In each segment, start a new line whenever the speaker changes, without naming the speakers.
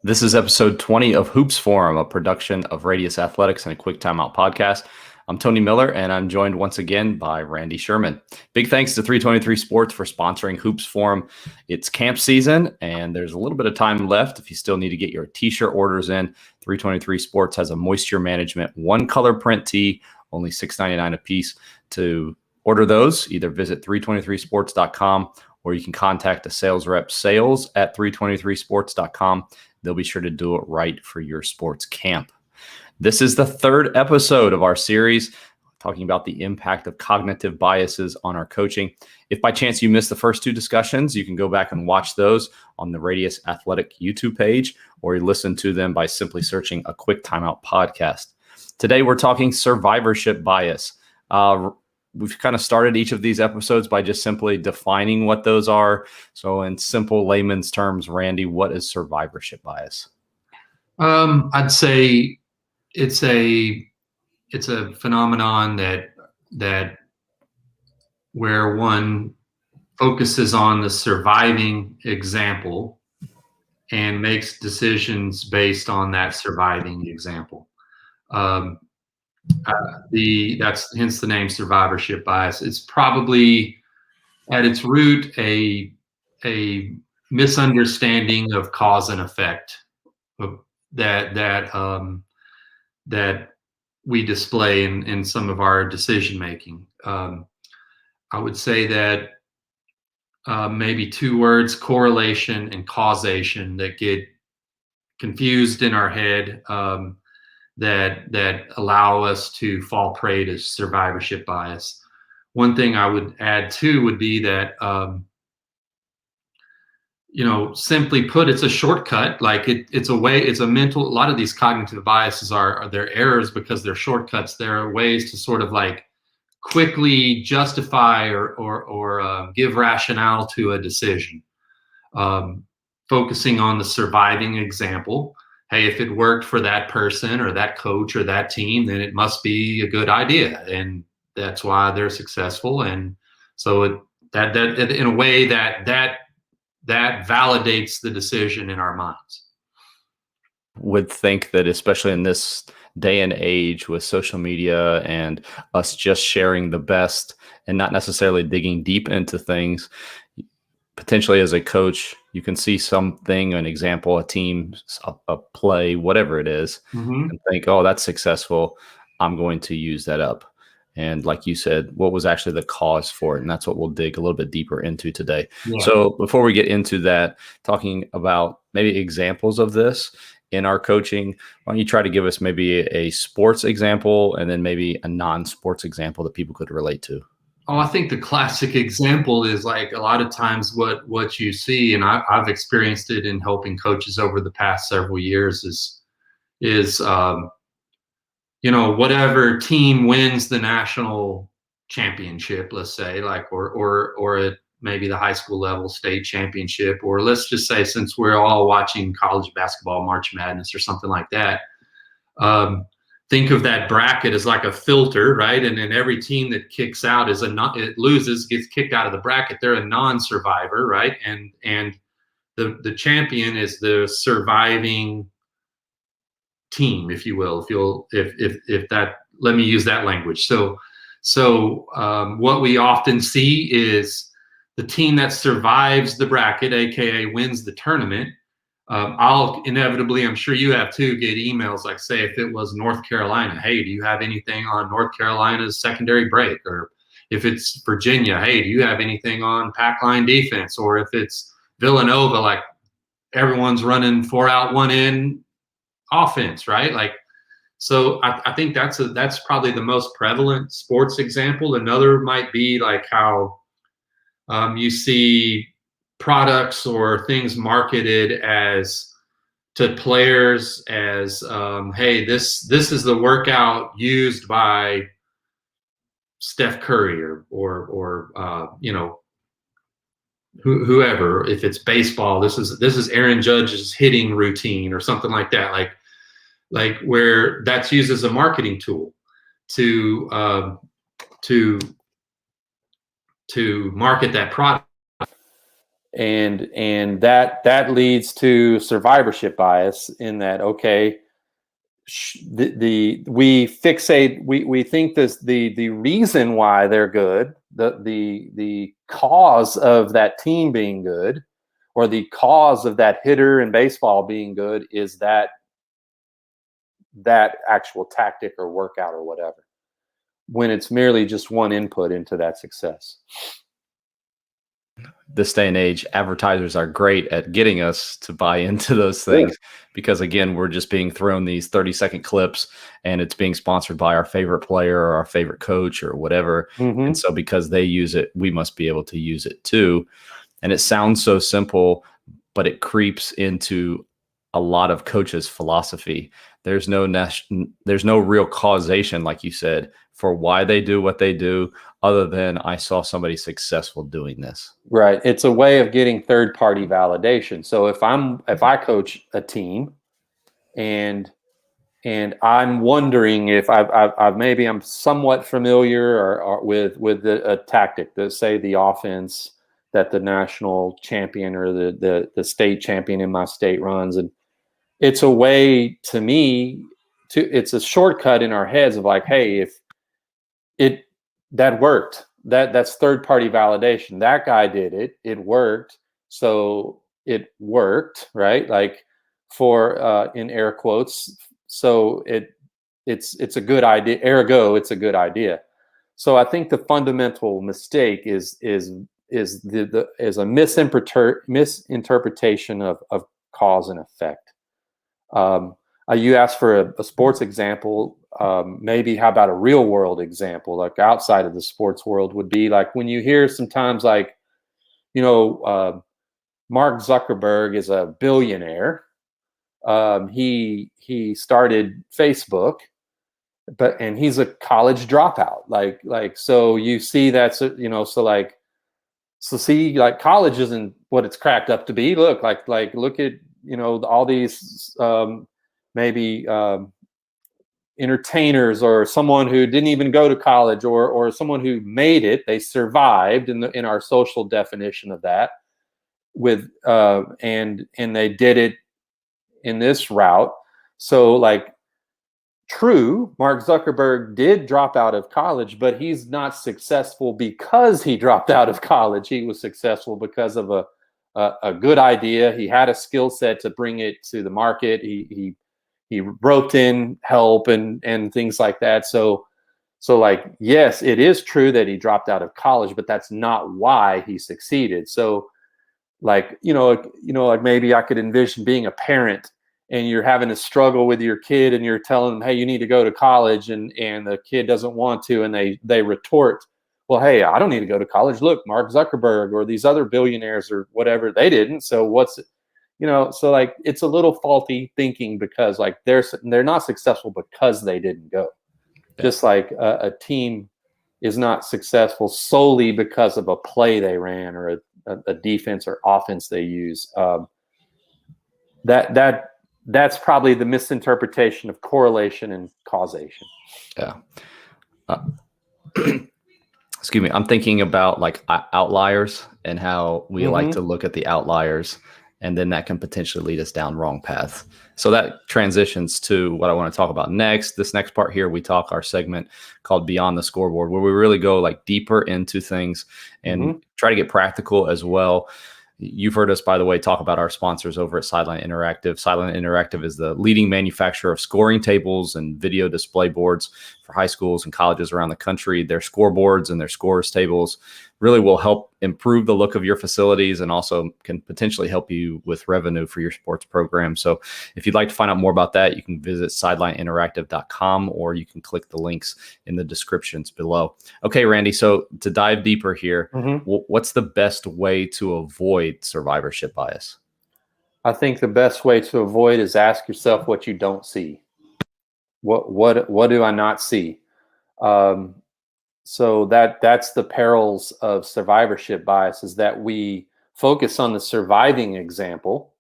This is episode 20 of Hoops Forum, a production of Radius Athletics and a Quick Timeout podcast. I'm Tony Miller, and I'm joined once again by Randy Sherman. Big thanks to 323 Sports for sponsoring Hoops Forum. It's camp season, and there's a little bit of time left if you still need to get your t-shirt orders in. 323 Sports has a moisture management one-color print tee, only $6.99 a piece. To order those, either visit 323sports.com or you can contact the sales rep, sales@323sports.com. They'll be sure to do it right for your sports camp. This is the third episode of our series talking about the impact of cognitive biases on our coaching. If by chance you missed the first two discussions, you can go back and watch those on the Radius Athletic YouTube page, or you listen to them by simply searching a Quick Timeout podcast. Today, we're talking survivorship bias. We've kind of started each of these episodes by just simply defining what those are. So in simple layman's terms, Randy, what is survivorship bias?
I'd say it's a phenomenon that where one focuses on the surviving example and makes decisions based on that surviving example. That's hence the name survivorship bias. It's probably at its root a misunderstanding of cause and effect that we display in some of our decision making. I would say that maybe two words, correlation and causation, that get confused in our head, that allow us to fall prey to survivorship bias. One thing I would add too would be that simply put, it's a shortcut. Like it's a way. It's a mental. A lot of these cognitive biases are their errors because they're shortcuts. They're ways to sort of like quickly justify or give rationale to a decision. Focusing on the surviving example. Hey, if it worked for that person or that coach or that team, then it must be a good idea, and that's why they're successful. And so that in a way that validates the decision in our minds.
Would think that especially in this day and age with social media and us just sharing the best and not necessarily digging deep into things, potentially as a coach, you can see something, an example, a team, a play, whatever it is, and think, oh, that's successful. I'm going to use that up. And like you said, what was actually the cause for it? And that's what we'll dig a little bit deeper into today. Yeah. So before we get into that, talking about maybe examples of this in our coaching, why don't you try to give us maybe a sports example and then maybe a non-sports example that people could relate to?
Oh, I think the classic example is like a lot of times what you see, and I've experienced it in helping coaches over the past several years, is whatever team wins the national championship, let's say, like or at maybe the high school level state championship, or let's just say since we're all watching college basketball, March Madness or something like that. Think of that bracket as like a filter, right? And then every team that kicks out loses, gets kicked out of the bracket. They're a non-survivor, right? And the champion is the surviving team, if you will. If that, let me use that language. So what we often see is the team that survives the bracket, aka wins the tournament. I'll inevitably, I'm sure you have too, get emails like, say, if it was North Carolina, hey, do you have anything on North Carolina's secondary break? Or if it's Virginia, hey, do you have anything on pack line defense? Or if it's Villanova, like everyone's running 4 out, 1 in offense, right? Like, so I think that's probably the most prevalent sports example. Another might be like how you see products or things marketed as to players as, hey, this is the workout used by Steph Curry or whoever. If it's baseball, this is Aaron Judge's hitting routine or something like that. Like where that's used as a marketing tool to market that product.
and that leads to survivorship bias in that, okay, we fixate, we think this, the reason why they're good, the cause of that team being good, or the cause of that hitter in baseball being good, is that actual tactic or workout or whatever, when it's merely just one input into that success.
This day and age, advertisers are great at getting us to buy into those things because, again, we're just being thrown these 30-second clips and it's being sponsored by our favorite player or our favorite coach or whatever. And so because they use it, we must be able to use it too. And it sounds so simple, but it creeps into a lot of coaches' philosophy. There's no real causation, like you said, for why they do what they do, other than I saw somebody successful doing this.
Right. It's a way of getting third-party validation. So if I coach a team and I'm wondering if I've maybe I'm somewhat familiar or with a tactic, that say the offense that the national champion or the state champion in my state runs, and it's a way to me it's a shortcut in our heads of like, hey, if that worked, that's third-party validation. That guy did it, it worked, so it worked, right? Like, for in air quotes, so it's a good idea, ergo it's a good idea. So I think the fundamental mistake is a misinterpretation of cause and effect. You asked for a sports example. Maybe how about a real world example, like outside of the sports world, would be like when you hear sometimes, like, Mark Zuckerberg is a billionaire. He started Facebook, and he's a college dropout. Like so you see that's so see, like, college isn't what it's cracked up to be. Look at all these maybe entertainers, or someone who didn't even go to college, or someone who made it, they survived in our social definition of that, with and they did it in this route. So, like, true, Mark Zuckerberg did drop out of college, but he's not successful because he dropped out of college. He was successful because of a good idea. He had a skill set to bring it to the market. He roped in help and things like that. So like, yes, it is true that he dropped out of college, but that's not why he succeeded. So, like, like maybe I could envision being a parent, and you're having a struggle with your kid, and you're telling them, hey, you need to go to college, and the kid doesn't want to, and they retort, well, hey, I don't need to go to college. Look, Mark Zuckerberg or these other billionaires or whatever, they didn't. So what's it? So, like, it's a little faulty thinking, because, like, they're not successful because they didn't go. Yeah. Just like a team is not successful solely because of a play they ran, or a defense or offense they use. That's probably the misinterpretation of correlation and causation.
Yeah. Excuse me. I'm thinking about, like, outliers, and how we like to look at the outliers, and then that can potentially lead us down wrong paths. So that transitions to what I want to talk about next. This next part here, we talk our segment called Beyond the Scoreboard, where we really go, like, deeper into things and try to get practical as well. You've heard us, by the way, talk about our sponsors over at Sideline Interactive. Sideline Interactive is the leading manufacturer of scoring tables and video display boards for high schools and colleges around the country. Their scoreboards and their scores tables really will help improve the look of your facilities, and also can potentially help you with revenue for your sports program. So if you'd like to find out more about that, you can visit sidelineinteractive.com, or you can click the links in the descriptions below. Okay, Randy, so to dive deeper here, what's the best way to avoid survivorship bias?
I think the best way to avoid is ask yourself what you don't see. What do I not see? So that's the perils of survivorship bias, is that we focus on the surviving example,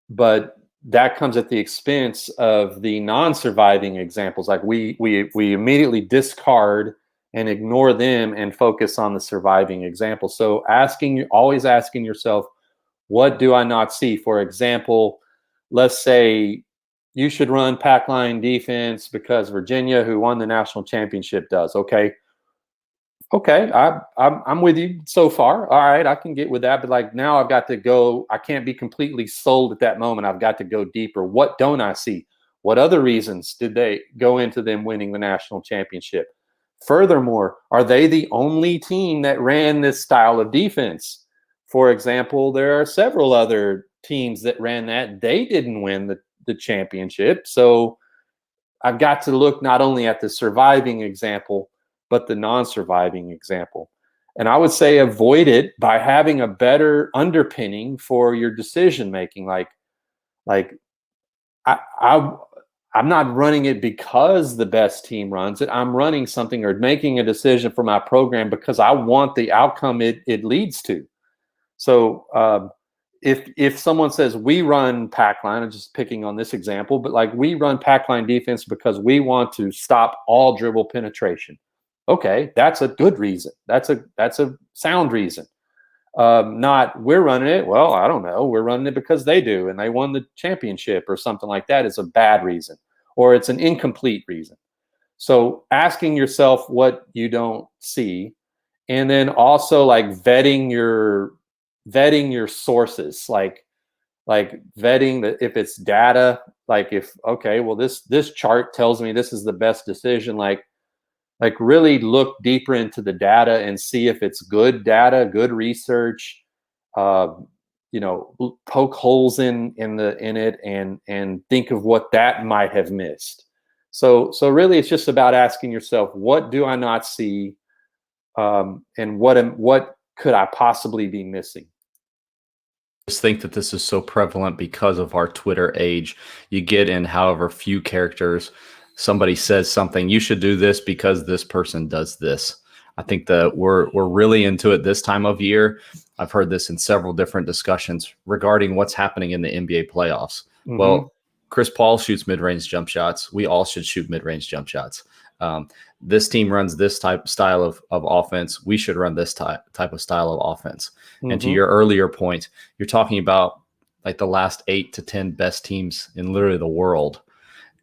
but that comes at the expense of the non-surviving examples. Like, we immediately discard and ignore them and focus on the surviving example. So always asking yourself, what do I not see? For example, let's say you should run pack line defense because Virginia, who won the national championship, does. Okay, I'm with you so far. All right, I can get with that. But like now I've got to go. I can't be completely sold at that moment. I've got to go deeper. What don't I see? What other reasons did they go into them winning the national championship? Furthermore, are they the only team that ran this style of defense? For example, there are several other teams that ran that. They didn't win the championship. So I've got to look not only at the surviving example, but the non-surviving example. And I would say avoid it by having a better underpinning for your decision making. Like I'm not running it because the best team runs it. I'm running something or making a decision for my program because I want the outcome it leads to. So if someone says we run pack line, I'm just picking on this example, but like we run pack line defense because we want to stop all dribble penetration. Okay, that's a good reason. That's a sound reason. Not we're running it. Well, I don't know. We're running it because they do and they won the championship or something like that is a bad reason, or it's an incomplete reason. So asking yourself what you don't see, and then also like vetting your sources, like vetting that if it's data, like if okay, well this chart tells me this is the best decision, like really look deeper into the data and see if it's good data, good research. Poke holes in it and think of what that might have missed. So really, it's just about asking yourself, what do I not see, and what could I possibly be missing?
Just think that this is so prevalent because of our Twitter age. You get in however few characters, somebody says something, you should do this because this person does this. I think that we're really into it this time of year. I've heard this in several different discussions regarding what's happening in the NBA playoffs.
Mm-hmm.
Well, Chris Paul shoots mid-range jump shots. We all should shoot mid-range jump shots. This team runs this style of offense. We should run this type of style of offense.
Mm-hmm.
And to your earlier point, you're talking about like the last 8 to 10 best teams in literally the world.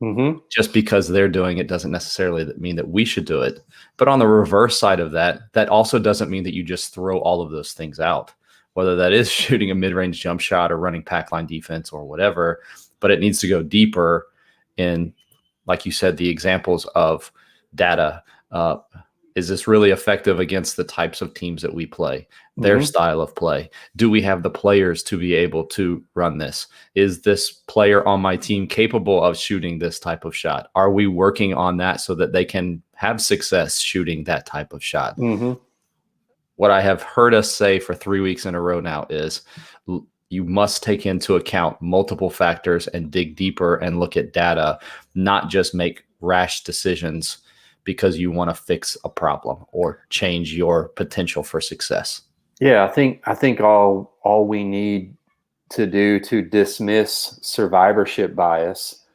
Mm-hmm.
Just because they're doing it doesn't necessarily mean that we should do it. But on the reverse side of that, that also doesn't mean that you just throw all of those things out, whether that is shooting a mid-range jump shot or running pack line defense or whatever. But it needs to go deeper in, like you said, the examples of data. Is this really effective against the types of teams that we play, their
Mm-hmm.
style of play? Do we have the players to be able to run this? Is this player on my team capable of shooting this type of shot? Are we working on that so that they can have success shooting that type of shot?
Mm-hmm.
What I have heard us say for 3 weeks in a row now is you must take into account multiple factors and dig deeper and look at data, not just make rash decisions because you want to fix a problem or change your potential for success.
Yeah, I think all we need to do to dismiss survivorship bias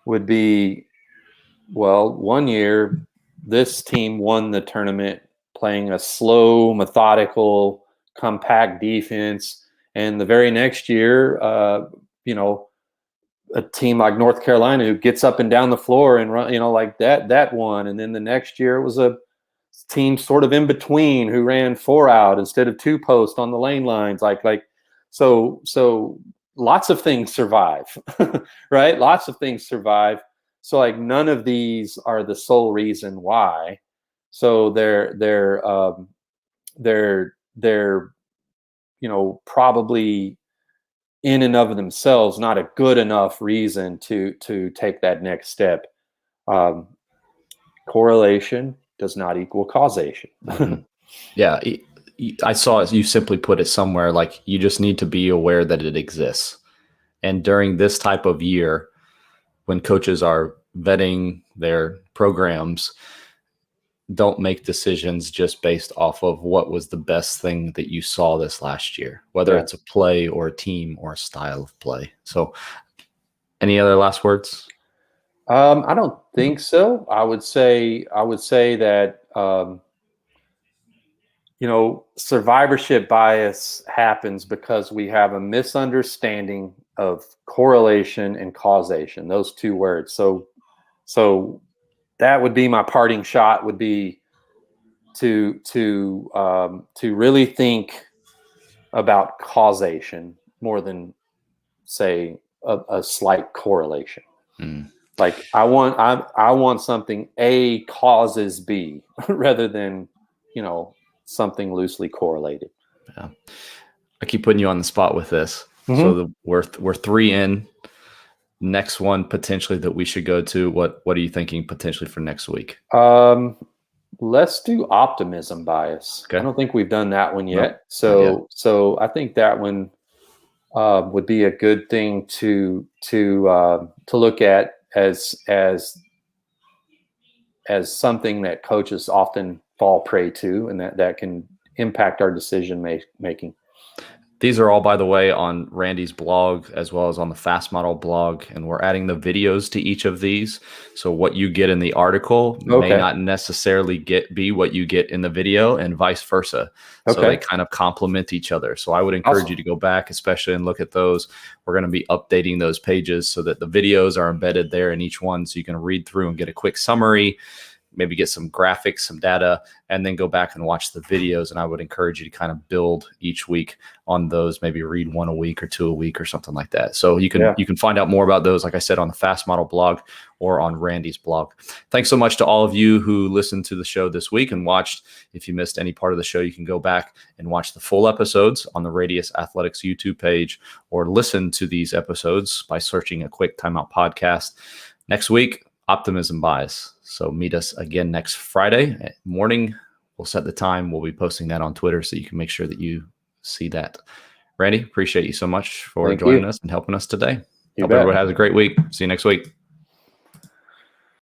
would be, well, one year this team won the tournament playing a slow, methodical, compact defense, and the very next year, a team like North Carolina who gets up and down the floor and run, like that won. And then the next year it was a team sort of in between who ran 4 out instead of 2 post on the lane lines. So lots of things survive, right? Lots of things survive. So like none of these are the sole reason why. So they're probably in and of themselves not a good enough reason to take that next step. Correlation does not equal causation.
Yeah, I saw it. You simply put it somewhere like you just need to be aware that it exists. And during this type of year, when coaches are vetting their programs, don't make decisions just based off of what was the best thing that you saw this last year, whether it's a play or a team or a style of play. So any other last words?
I don't think so. I would say that survivorship bias happens because we have a misunderstanding of correlation and causation, those two words. So that would be my parting shot, would be to really think about causation more than, say, a slight correlation. Like I want something A causes B rather than, something loosely correlated.
Yeah. I keep putting you on the spot with this. So we're 3 in. Next one potentially that we should go to. What are you thinking potentially for next week?
Let's do optimism bias.
Okay.
I don't think we've done that one yet.
Nope,
So I think that one would be a good thing to look at as something that coaches often fall prey to, and that can impact our decision making.
These are all, by the way, on Randy's blog as well as on the Fast Model blog, and we're adding the videos to each of these. So what you get in the article may not necessarily be what you get in the video, and vice versa. So they kind of complement each other. So I would encourage you to go back, especially, and look at those. We're going to be updating those pages so that the videos are embedded there in each one, so you can read through and get a quick summary, maybe get some graphics, some data, and then go back and watch the videos. And I would encourage you to kind of build each week on those, maybe read 1 a week or 2 a week or something like that. So you can find out more about those, like I said, on the Fast Model blog or on Randy's blog. Thanks so much to all of you who listened to the show this week and watched. If you missed any part of the show, you can go back and watch the full episodes on the Radius Athletics YouTube page, or listen to these episodes by searching a Quick Timeout Podcast. Next week, optimism bias. So meet us again next Friday morning. We'll set the time. We'll be posting that on Twitter so you can make sure that you see that. Randy, appreciate you so much for joining us and helping us today. Hope everyone has a great week. See you next week.